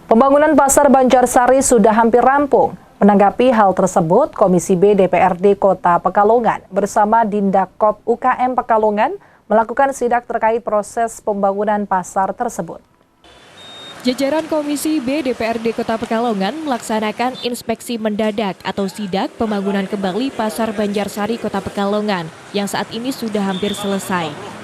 Pembangunan Pasar Banjarsari sudah hampir rampung. Menanggapi hal tersebut, Komisi B DPRD Kota Pekalongan bersama Dindakop UKM Pekalongan melakukan sidak terkait proses pembangunan pasar tersebut. Jajaran Komisi B DPRD Kota Pekalongan melaksanakan inspeksi mendadak atau sidak pembangunan kembali Pasar Banjarsari Kota Pekalongan yang saat ini sudah hampir selesai.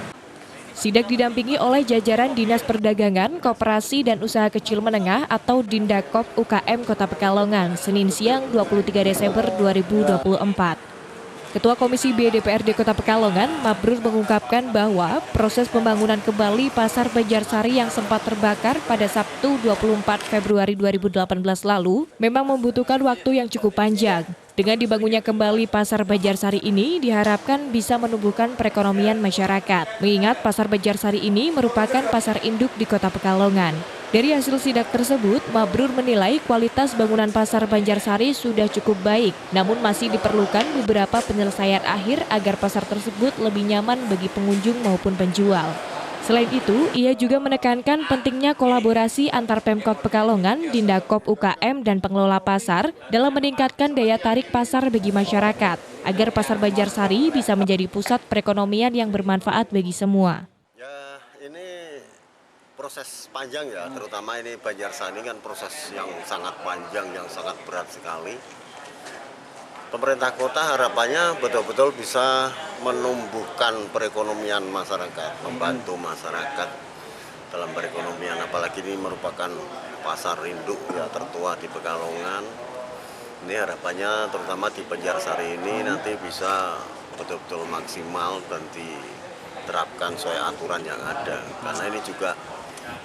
Sidak didampingi oleh jajaran Dinas Perdagangan, Koperasi dan Usaha Kecil Menengah atau Dindakop UKM Kota Pekalongan, Senin siang 23 Desember 2024. Ketua Komisi B DPRD Kota Pekalongan, Mabrur mengungkapkan bahwa proses pembangunan kembali Pasar Banjarsari yang sempat terbakar pada Sabtu 24 Februari 2018 lalu memang membutuhkan waktu yang cukup panjang. Dengan dibangunnya kembali Pasar Banjarsari ini diharapkan bisa menumbuhkan perekonomian masyarakat. Mengingat Pasar Banjarsari ini merupakan pasar induk di Kota Pekalongan. Dari hasil sidak tersebut, Mabrur menilai kualitas bangunan Pasar Banjarsari sudah cukup baik, namun masih diperlukan beberapa penyelesaian akhir agar pasar tersebut lebih nyaman bagi pengunjung maupun penjual. Selain itu, ia juga menekankan pentingnya kolaborasi antar Pemkot Pekalongan, Dindakop UKM, dan pengelola pasar dalam meningkatkan daya tarik pasar bagi masyarakat, agar Pasar Banjarsari bisa menjadi pusat perekonomian yang bermanfaat bagi semua. Ya, ini proses panjang ya, terutama ini Banjarsari kan proses yang sangat panjang, yang sangat berat sekali. Pemerintah kota harapannya betul-betul bisa menumbuhkan perekonomian masyarakat, membantu masyarakat dalam perekonomian, apalagi ini merupakan pasar induk ya tertua di Pekalongan. Ini harapannya terutama di Banjarsari ini nanti bisa betul-betul maksimal dan diterapkan sesuai aturan yang ada. Karena ini juga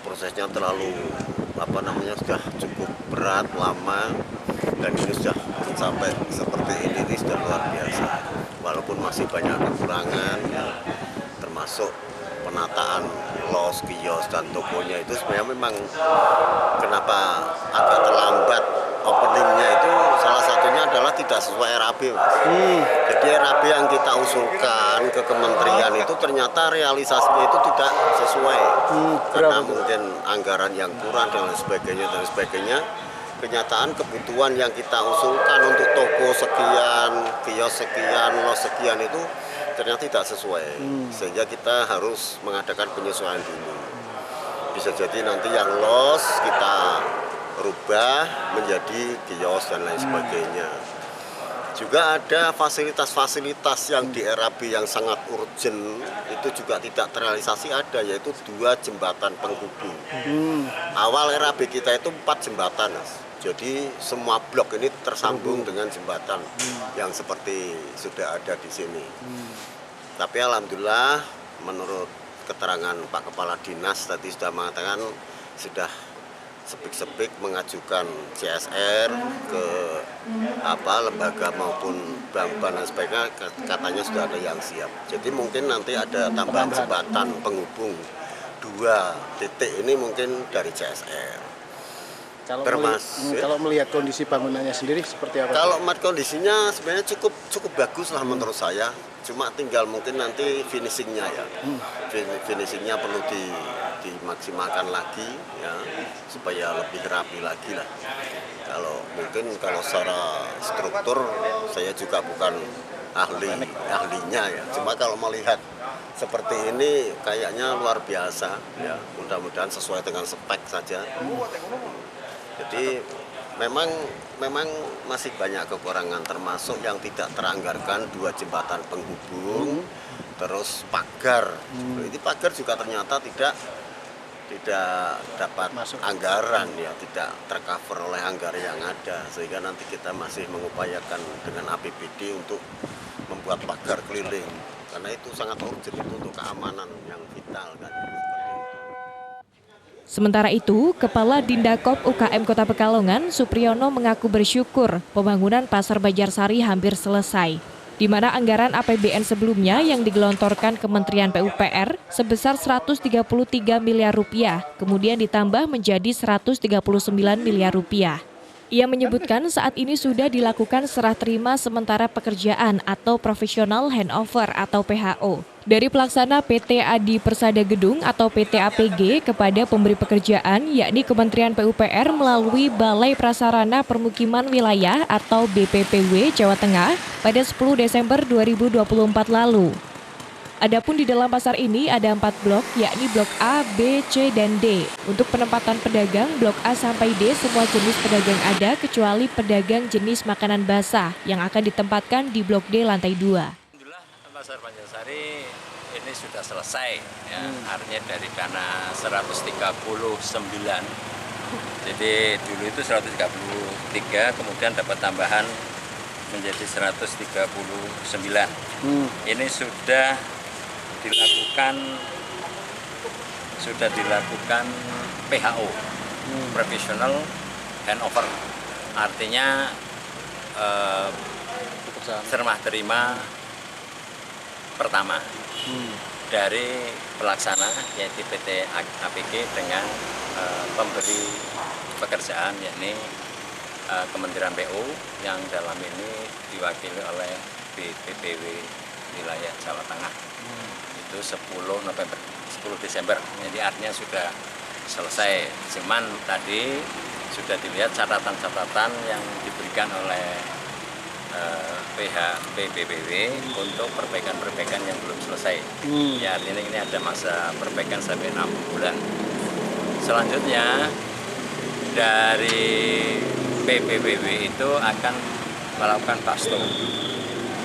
prosesnya terlalu sudah cukup berat, lama, dan ini sudah sampai seperti ini sudah luar biasa. Walaupun masih banyak kekurangan, ya, termasuk penataan los, kios, dan tokonya itu sebenarnya memang kenapa agak terlambat openingnya itu salah satunya adalah tidak sesuai RAB, Mas. Jadi RAB yang kita usulkan ke kementerian itu ternyata realisasinya itu tidak sesuai. Karena mungkin anggaran yang kurang dan sebagainya. Kenyataan kebutuhan yang kita usulkan untuk toko sekian, kios sekian, los sekian itu ternyata tidak sesuai. Sehingga kita harus mengadakan penyesuaian dulu. Bisa jadi nanti yang los kita rubah menjadi kios dan lain sebagainya. Juga ada fasilitas-fasilitas yang di RAB yang sangat urgent itu juga tidak terrealisasi ada, yaitu 2 jembatan penghubung. Awal RAB kita itu 4 jembatan, Mas. Jadi semua blok ini tersambung dengan jembatan yang seperti sudah ada di sini. Tapi alhamdulillah menurut keterangan Pak Kepala Dinas tadi sudah mengatakan sudah sepik-sepik mengajukan CSR ke lembaga maupun bank dan sebagainya, katanya sudah ada yang siap. Jadi mungkin nanti ada tambahan jembatan penghubung 2 titik ini mungkin dari CSR. Kalau melihat kondisi bangunannya sendiri seperti apa? Kalau melihat kondisinya sebenarnya cukup bagus lah menurut saya. Cuma tinggal mungkin nanti finishingnya ya. Finishingnya perlu dimaksimalkan lagi ya, supaya lebih rapi lagi lah. Kalau secara struktur saya juga bukan ahlinya ya. Cuma kalau melihat seperti ini kayaknya luar biasa ya. Mudah-mudahan sesuai dengan spek saja. Jadi memang masih banyak kekurangan, termasuk yang tidak teranggarkan 2 jembatan penghubung, terus pagar. Ini pagar juga ternyata tidak dapat masuk anggaran ya, tidak tercover oleh anggaran yang ada, sehingga nanti kita masih mengupayakan dengan APBD untuk membuat pagar keliling, karena itu sangat urgent itu untuk keamanan yang vital kan. Sementara itu, Kepala Dindakop UKM Kota Pekalongan, Supriyono mengaku bersyukur pembangunan Pasar Banjarsari hampir selesai, di mana anggaran APBN sebelumnya yang digelontorkan Kementerian PUPR sebesar 133 miliar rupiah, kemudian ditambah menjadi 139 miliar rupiah. Ia menyebutkan saat ini sudah dilakukan serah terima sementara pekerjaan atau Professional Handover atau PHO. Dari pelaksana PT Adi Persada Gedung atau PT APG kepada pemberi pekerjaan yakni Kementerian PUPR melalui Balai Prasarana Permukiman Wilayah atau BPPW Jawa Tengah pada 10 Desember 2024 lalu. Adapun di dalam pasar ini ada 4 blok yakni blok A, B, C, dan D. Untuk penempatan pedagang blok A sampai D semua jenis pedagang ada kecuali pedagang jenis makanan basah yang akan ditempatkan di blok D lantai 2. Pasar Banjarsari ini sudah selesai, ya. Artinya dari dana 139. Jadi dulu itu 133, kemudian dapat tambahan menjadi 139. Ini sudah dilakukan PHO, professional handover. Artinya serah terima pertama dari pelaksana yaitu PT APG dengan pemberi pekerjaan yakni Kementerian PU yang dalam ini diwakili oleh BPPW wilayah Jawa Tengah. Itu 10 Desember. Jadi artinya sudah selesai. Cuman tadi sudah dilihat catatan-catatan yang diberikan oleh pihak BPPW untuk perbaikan-perbaikan yang belum selesai. Ya, artinya ini ada masa perbaikan sampai 6 bulan. Selanjutnya dari BPPW itu akan melakukan pasto,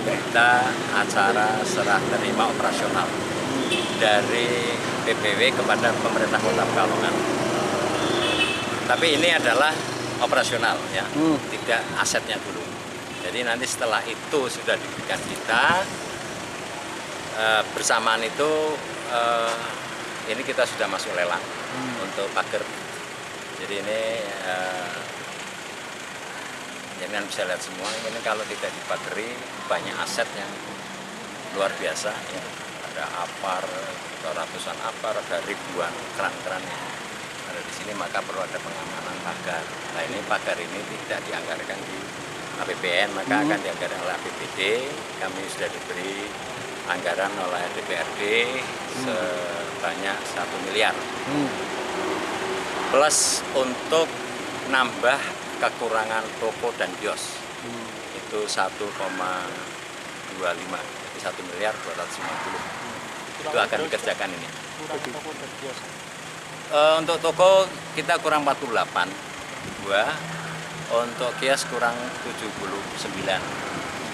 berita acara serah terima operasional dari BPW kepada pemerintah Kota Pekalongan. Tapi ini adalah operasional, ya, tidak asetnya dulu. Jadi nanti setelah itu sudah diberikan kita, bersamaan itu ini kita sudah masuk lelang untuk pagar. Jadi ini jangan bisa lihat semua, ini kalau tidak dipagari banyak aset yang luar biasa. Ya. Ada apar, ratusan apar, ada ribuan keran-keran yang ada di sini, maka perlu ada pengamanan pagar. Nah ini pagar ini tidak dianggarkan di APBN, maka akan dianggarkan oleh APBD. Kami sudah diberi anggaran oleh DPRD sebanyak 1 miliar. Plus untuk nambah kekurangan toko dan kios. Itu 1,25, jadi 1 miliar 250. Itu akan dikerjakan ini. Untuk toko kita kurang 48 buah. Untuk kios kurang 79.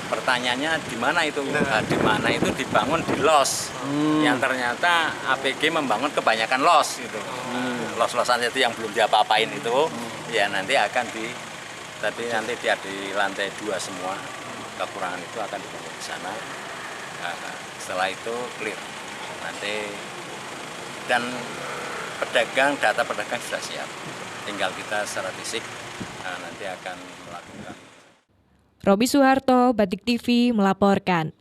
Pertanyaannya di mana itu? Nah, di mana itu dibangun di los. Yang ternyata APG membangun kebanyakan los itu. Los-losan itu yang belum diapa-apain itu, ya nanti akan nanti dia di lantai 2 semua. Kekurangan itu akan dibangun di sana. Nah, setelah itu clear. Nanti dan data pedagang sudah siap. Tinggal kita secara fisik nanti akan melakukan. Roby Suharto, Batik TV melaporkan.